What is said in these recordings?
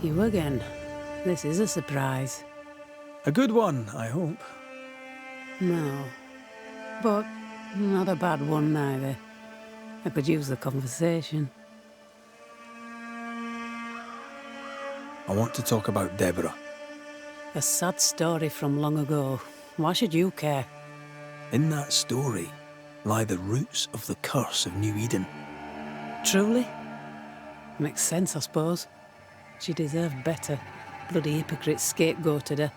You again. This is a surprise. A good one, I hope. No. But not a bad one neither. I could use the conversation. I want to talk about Deborah. A sad story from long ago. Why should you care? In that story lie the roots of the curse of New Eden. Truly? Makes sense, I suppose. She deserved better. Bloody hypocrite scapegoated her.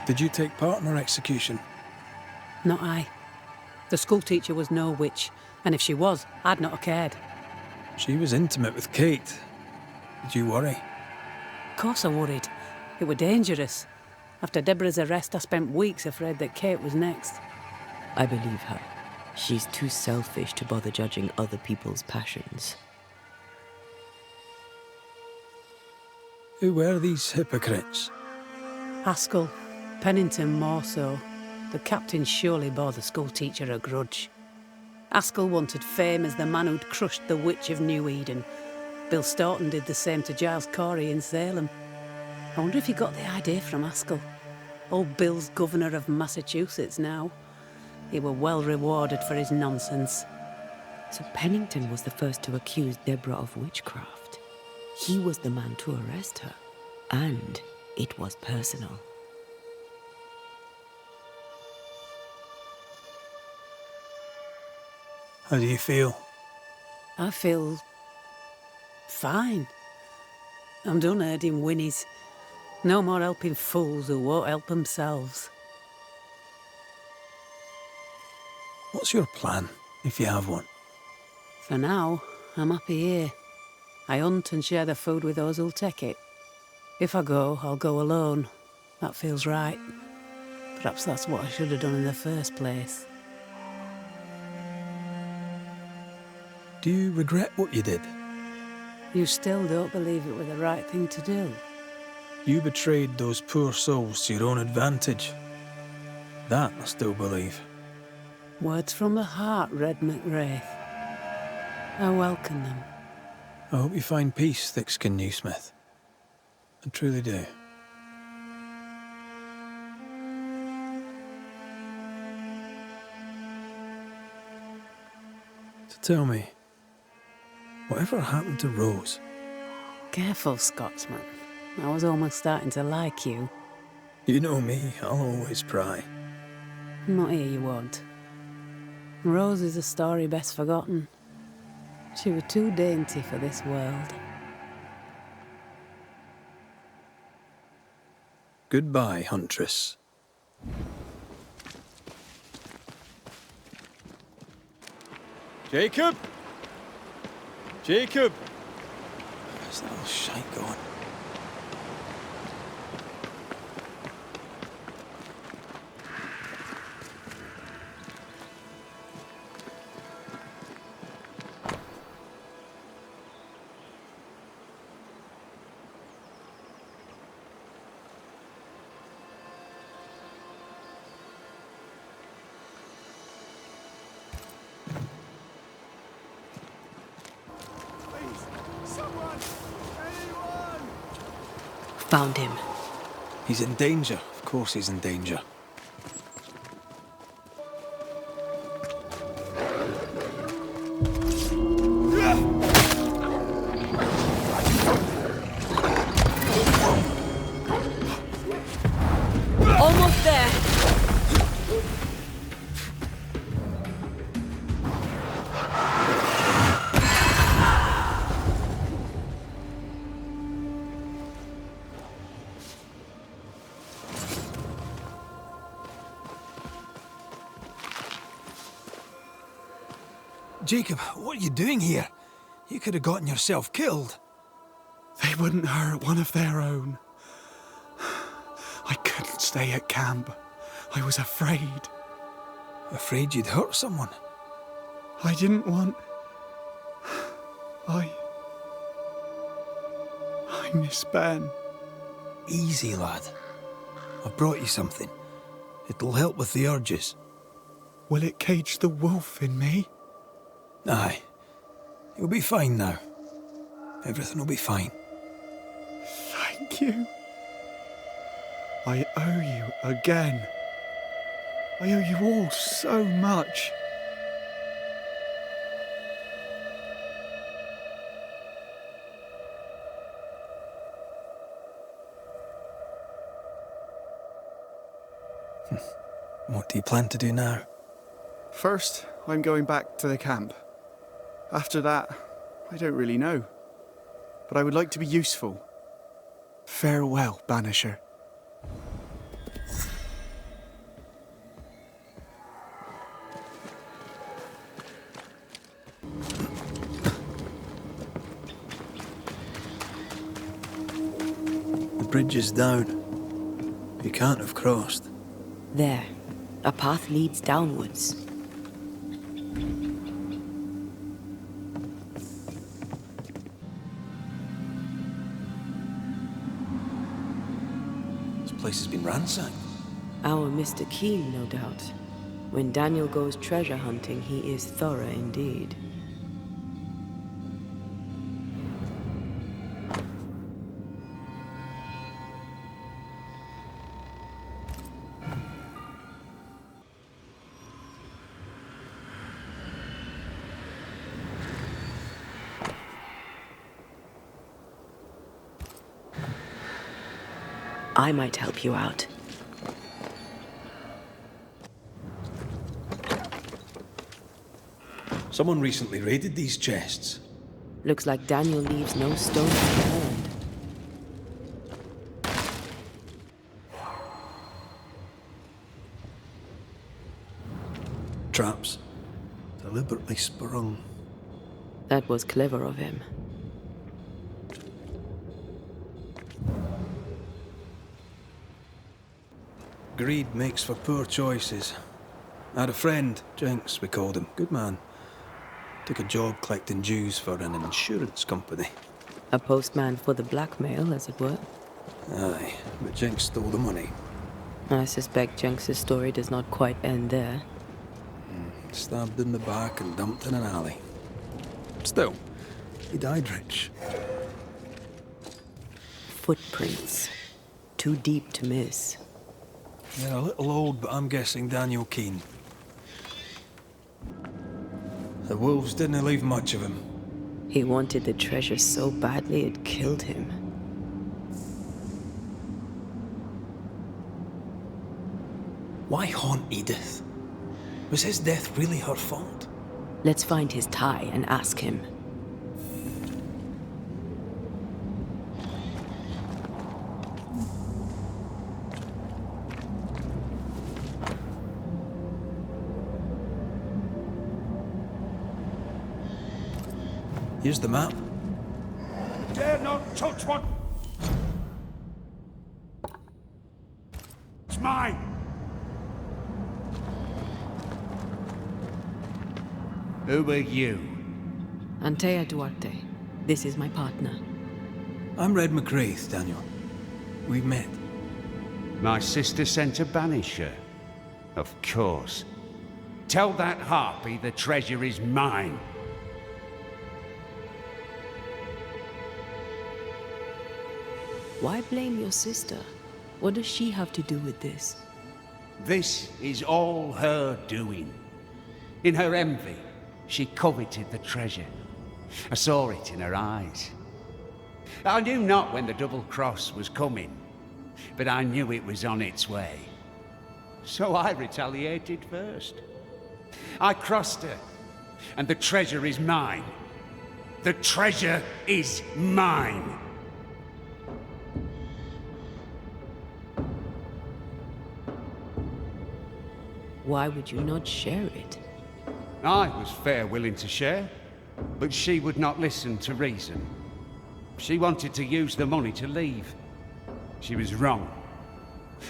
Did you take part in her execution? Not I. The schoolteacher was no witch, and if she was, I'd not have cared. She was intimate with Kate. Did you worry? Of course I worried. It were dangerous. After Deborah's arrest, I spent weeks afraid that Kate was next. I believe her. She's too selfish to bother judging other people's passions. Who were these hypocrites? Haskell, Pennington more so. The captain surely bore the schoolteacher a grudge. Haskell wanted fame as the man who'd crushed the witch of New Eden. Bill Staunton did the same to Giles Corey in Salem. I wonder if he got the idea from Haskell. Old Bill's governor of Massachusetts now. He were well rewarded for his nonsense. So Pennington was the first to accuse Deborah of witchcraft. He was the man to arrest her. And it was personal. How do you feel? I feel... fine. I'm done herding winnies. No more helping fools who won't help themselves. What's your plan, if you have one? For now, I'm happy here. I hunt and share the food with those who'll take it. If I go, I'll go alone. That feels right. Perhaps that's what I should have done in the first place. Do you regret what you did? You still don't believe it were the right thing to do? You betrayed those poor souls to your own advantage. That I still believe. Words from the heart, Red McWraith. I welcome them. I hope you find peace, thick-skinned Newsmith. I truly do. So tell me, whatever happened to Rose? Careful, Scotsman. I was almost starting to like you. You know me, I'll always pry. Not here you won't. Rose is a story best forgotten. She was too dainty for this world. Goodbye, Huntress. Jacob? Jacob! Where's that little shite going? Found him. He's in danger. Of course he's in danger. Almost there. Jacob, what are you doing here? You could have gotten yourself killed. They wouldn't hurt one of their own. I couldn't stay at camp. I was afraid. Afraid you'd hurt someone? I didn't want... I miss Ben. Easy, lad. I've brought you something. It'll help with the urges. Will it cage the wolf in me? Aye. You'll be fine now. Everything will be fine. Thank you. I owe you again. I owe you all so much. What do you plan to do now? First, I'm going back to the camp. After that, I don't really know. But I would like to be useful. Farewell, Banisher. The bridge is down. You can't have crossed. There. A path leads downwards. This place has been ransacked. Our Mr. Keen, no doubt. When Daniel goes treasure hunting, he is thorough indeed. I might help you out. Someone recently raided these chests. Looks like Daniel leaves no stone unturned. Traps. Deliberately sprung. That was clever of him. Greed makes for poor choices. I had a friend, Jenks we called him, good man. Took a job collecting dues for an insurance company. A postman for the blackmail, as it were. Aye, but Jenks stole the money. I suspect Jenks' story does not quite end there. Stabbed in the back and dumped in an alley. Still, he died rich. Footprints. Too deep to miss. They're a little old, but I'm guessing Daniel Keen. The wolves didn't leave much of him. He wanted the treasure so badly it killed him. Why haunt Edith? Was his death really her fault? Let's find his tie and ask him. Here's the map. Dare not touch what... It's mine! Who are you? Antea Duarte. This is my partner. I'm Red McGrath, Daniel. We've met. My sister sent a banisher. Of course. Tell that harpy the treasure is mine. Why blame your sister? What does she have to do with this? This is all her doing. In her envy, she coveted the treasure. I saw it in her eyes. I knew not when the double cross was coming, but I knew it was on its way. So I retaliated first. I crossed her, and the treasure is mine. The treasure is mine. Why would you not share it? I was fair willing to share, but she would not listen to reason. She wanted to use the money to leave. She was wrong.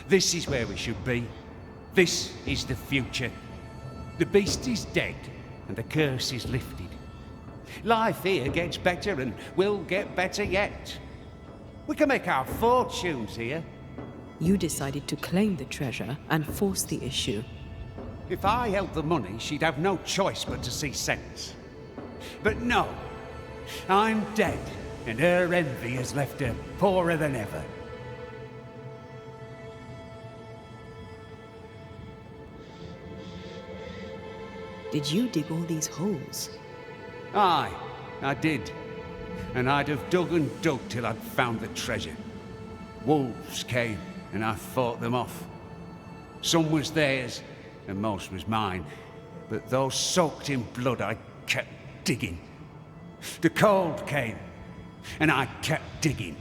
This is where we should be. This is the future. The beast is dead, and the curse is lifted. Life here gets better and will get better yet. We can make our fortunes here. You decided to claim the treasure and force the issue. If I held the money, she'd have no choice but to see sense. But no, I'm dead, and her envy has left her poorer than ever. Did you dig all these holes? Aye, I did. And I'd have dug and dug till I'd found the treasure. Wolves came, and I fought them off. Some was theirs, and most was mine. But those soaked in blood, I kept digging. The cold came, and I kept digging.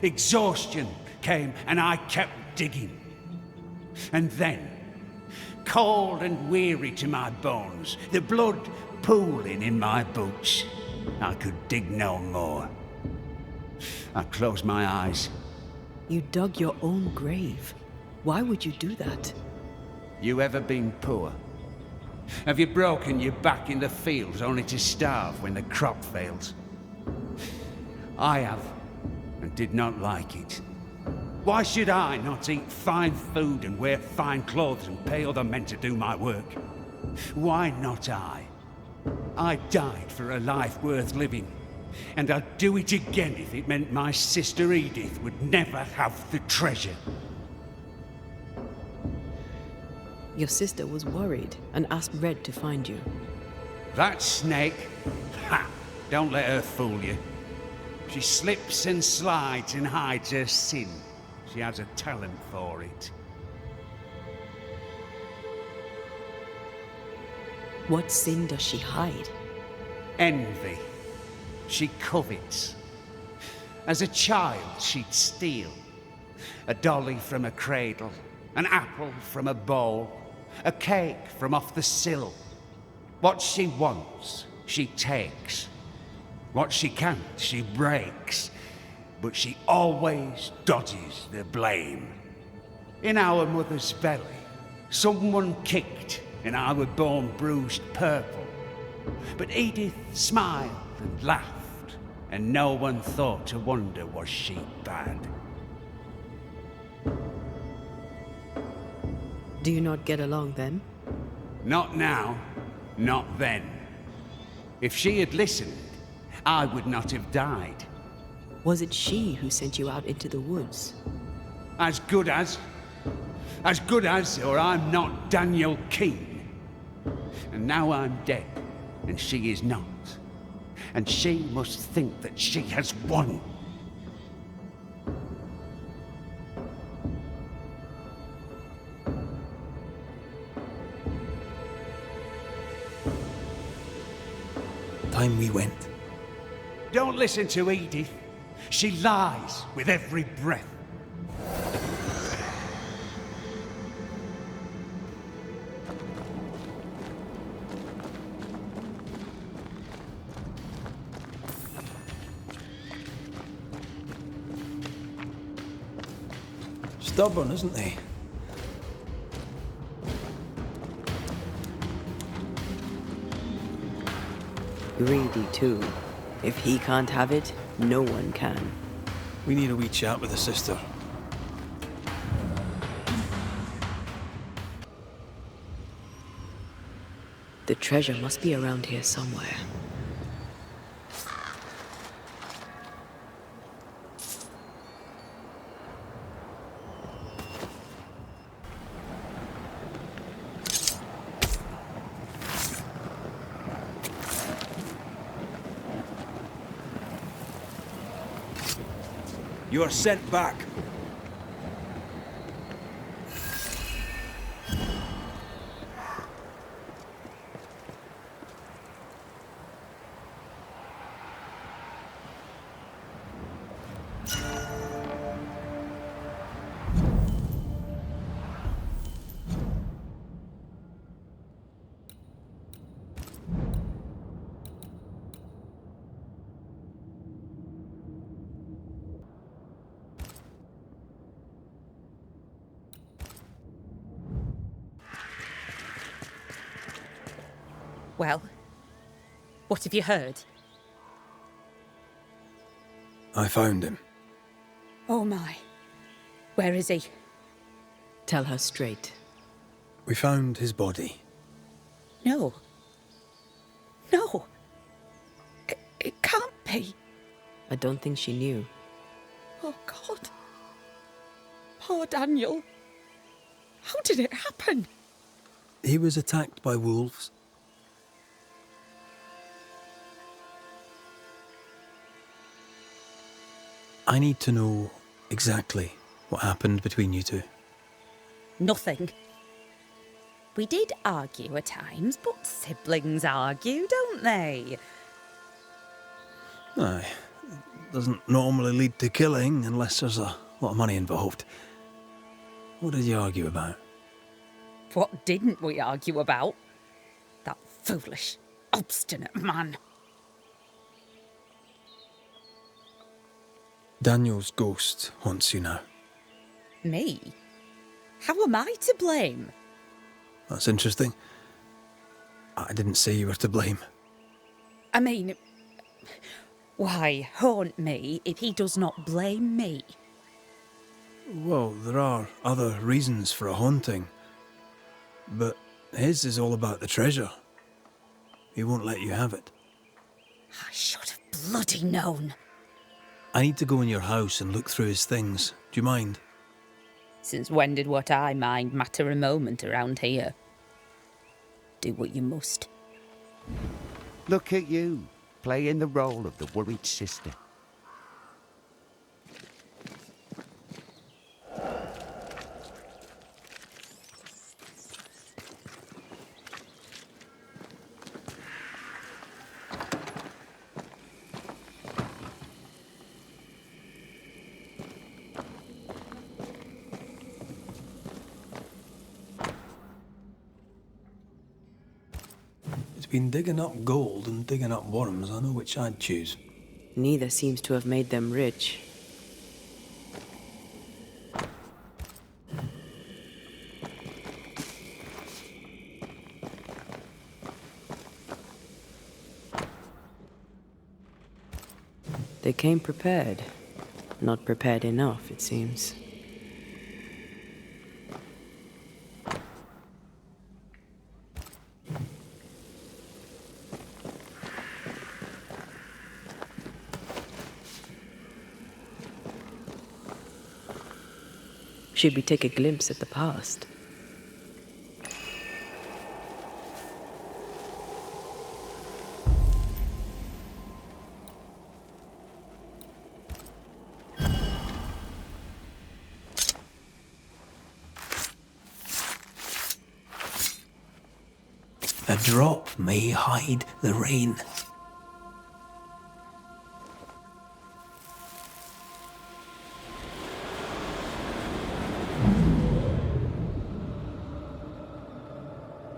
Exhaustion came, and I kept digging. And then, cold and weary to my bones, the blood pooling in my boots, I could dig no more. I closed my eyes. You dug your own grave. Why would you do that? You ever been poor? Have you broken your back in the fields only to starve when the crop fails? I have, and did not like it. Why should I not eat fine food and wear fine clothes and pay other men to do my work? Why not I? I died for a life worth living, and I'd do it again if it meant my sister Edith would never have the treasure. Your sister was worried and asked Red to find you. That snake? Ha! Don't let her fool you. She slips and slides and hides her sin. She has a talent for it. What sin does she hide? Envy. She covets. As a child, she'd steal. A dolly from a cradle, an apple from a bowl, a cake from off the sill. What she wants, she takes. What she can't, she breaks. But she always dodges the blame. In our mother's belly, someone kicked, and I were born bruised purple. But Edith smiled and laughed, and no one thought to wonder was she bad. Do you not get along then? Not now, not then. If she had listened, I would not have died. Was it she who sent you out into the woods? As good as, or I'm not Daniel Keane. And now I'm dead, and she is not. And she must think that she has won. Time we went. Don't listen to Edith. She lies with every breath. Stubborn, isn't he? Greedy too. If he can't have it, no one can. We need a wee chat with the sister. The treasure must be around here somewhere. You are sent back. Well, what have you heard? I found him. Oh my. Where is he? Tell her straight. We found his body. No. No. May. I don't think she knew. Oh, God. Poor Daniel. How did it happen? He was attacked by wolves. I need to know exactly what happened between you two. Nothing. We did argue at times, but siblings argue, don't they? Aye. Doesn't normally lead to killing unless there's a lot of money involved. What did you argue about? What didn't we argue about? That foolish, obstinate man. Daniel's ghost haunts you now. Me? How am I to blame? That's interesting. I didn't say you were to blame. I mean, why haunt me if he does not blame me? Well, there are other reasons for a haunting. But his is all about the treasure. He won't let you have it. I should have bloody known. I need to go in your house and look through his things. Do you mind? Since when did what I mind matter a moment around here? Do what you must. Look at you, playing the role of the worried sister. Between digging up gold and digging up worms, I know which I'd choose. Neither seems to have made them rich. They came prepared. Not prepared enough, it seems. Should we take a glimpse at the past? A drop may hide the rain.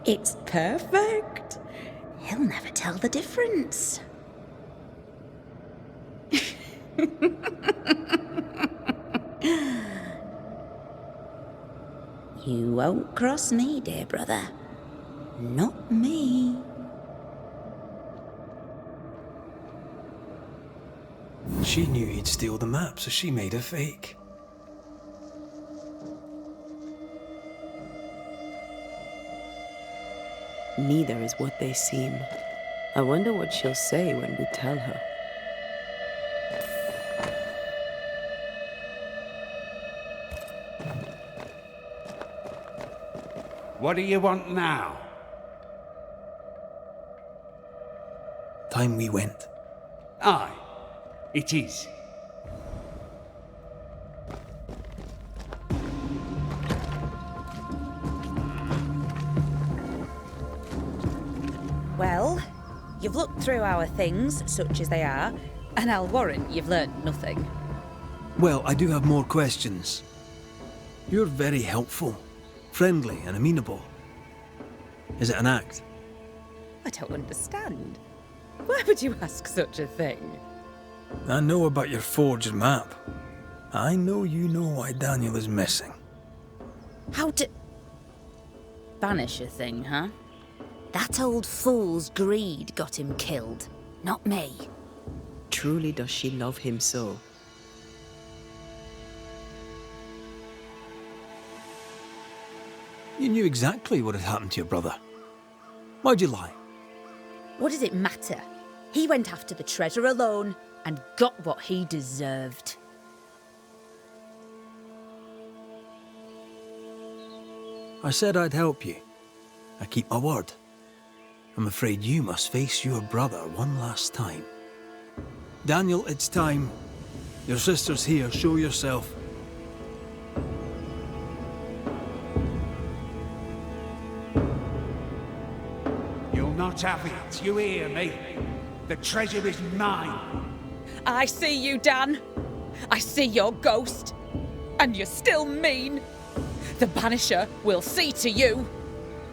It's perfect. He'll never tell the difference. You won't cross me, dear brother. Not me. She knew he'd steal the map, so she made a fake. Neither is what they seem. I wonder what she'll say when we tell her. What do you want now? Time we went. Aye, it is. Well, you've looked through our things, such as they are, and I'll warrant you've learned nothing. Well, I do have more questions. You're very helpful, friendly and amenable. Is it an act? I don't understand. Why would you ask such a thing? I know about your forged map. I know you know why Daniel is missing. How to... Banisher thing, huh? That old fool's greed got him killed, not me. Truly does she love him so? You knew exactly what had happened to your brother. Why'd you lie? What does it matter? He went after the treasure alone and got what he deserved. I said I'd help you. I keep my word. I'm afraid you must face your brother one last time. Daniel, it's time. Your sister's here. Show yourself. You'll not have it, you hear me? The treasure is mine. I see you, Dan. I see your ghost. And you're still mean. The Banisher will see to you.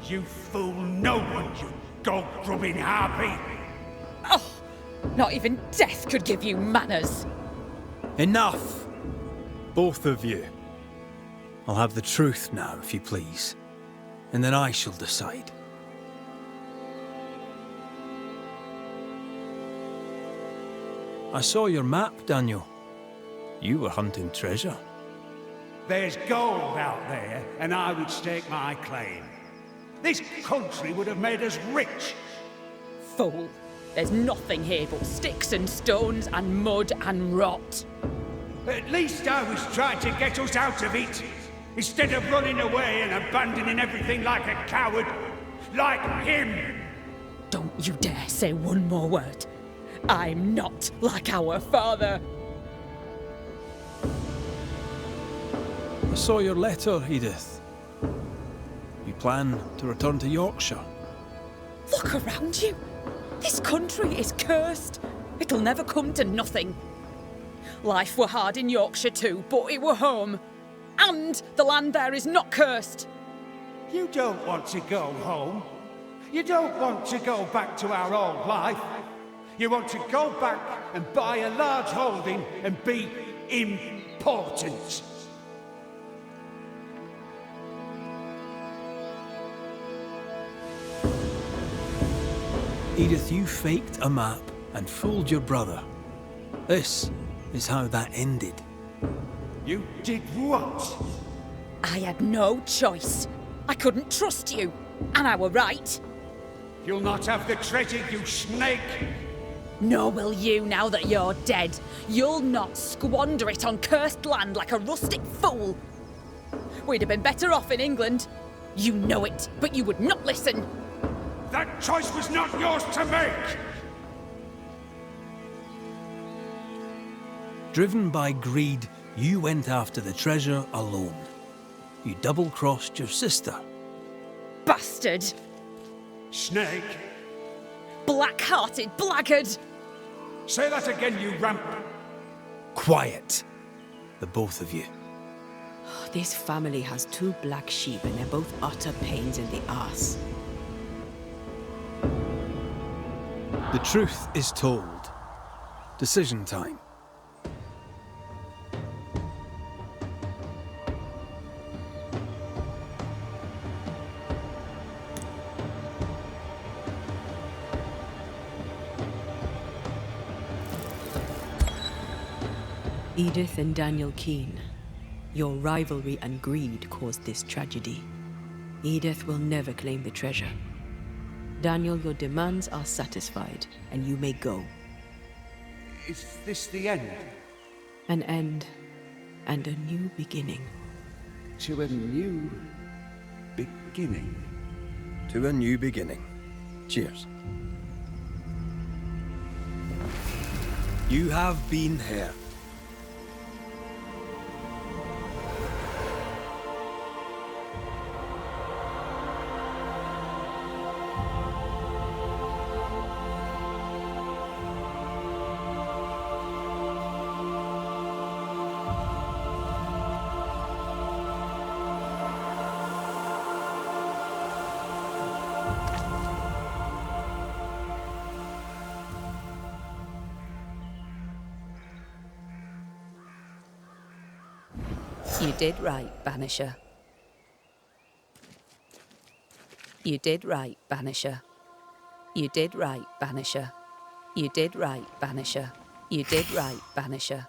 You fool no one, you gold-grubbing harpy! Oh, not even death could give you manners. Enough! Both of you. I'll have the truth now, if you please. And then I shall decide. I saw your map, Daniel. You were hunting treasure. There's gold out there, and I would stake my claim. This country would have made us rich. Fool. There's nothing here but sticks and stones and mud and rot. At least I was trying to get us out of it, instead of running away and abandoning everything like a coward, like him. Don't you dare say one more word. I'm not like our father. I saw your letter, Edith. You plan to return to Yorkshire. Look around you. This country is cursed. It'll never come to nothing. Life were hard in Yorkshire too, but it were home. And the land there is not cursed. You don't want to go home. You don't want to go back to our old life. You want to go back and buy a large holding and be important. Edith, you faked a map and fooled your brother. This is how that ended. You did what? I had no choice. I couldn't trust you. And I were right. You'll not have the treasure, you snake! Nor will you now that you're dead. You'll not squander it on cursed land like a rustic fool. We'd have been better off in England. You know it, but you would not listen. That choice was not yours to make! Driven by greed, you went after the treasure alone. You double-crossed your sister. Bastard! Snake! Black-hearted blackguard! Say that again, you ramp! Quiet, the both of you. This family has two black sheep and they're both utter pains in the arse. The truth is told. Decision time. Edith and Daniel Keane, your rivalry and greed caused this tragedy. Edith will never claim the treasure. Daniel, your demands are satisfied, and you may go. Is this the end? An end, and a new beginning. To a new beginning. To a new beginning. Cheers. You have been here. You did right, Banisher. You did right, Banisher. You did right, Banisher. You did right, Banisher. You did right, Banisher.